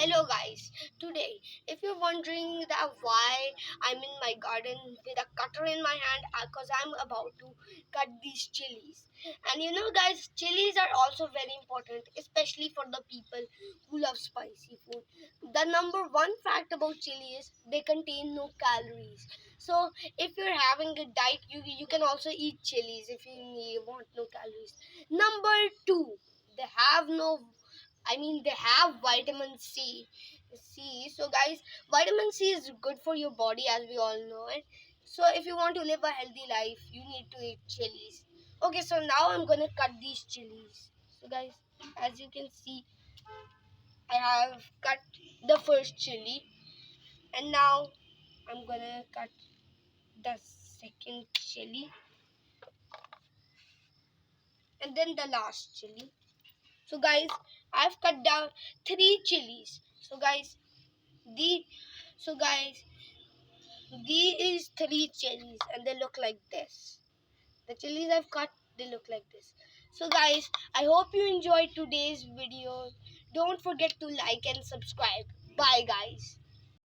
Hello guys, today if you're wondering that why I'm in my garden with a cutter in my hand because I'm about to cut these chilies. And guys, chilies are also very important, especially for the people who love spicy food. The number one fact about chili is they contain no calories. So if you're having a diet, you can also eat chilies if want no calories. Number two, they have no they have vitamin C. So guys, vitamin C is good for your body as we all know it. So if you want to live a healthy life, you need to eat chilies. Okay, so now I'm gonna cut these chilies. So guys, as you can see, I have cut the first chili, and now I'm gonna cut the second chili, and then the last chili. So guys, I've cut down three chilies. The so guys these three chilies and they look like this. The chilies I've cut, they look like this. So guys, I hope you enjoyed today's video. Don't forget to like and subscribe. Bye guys.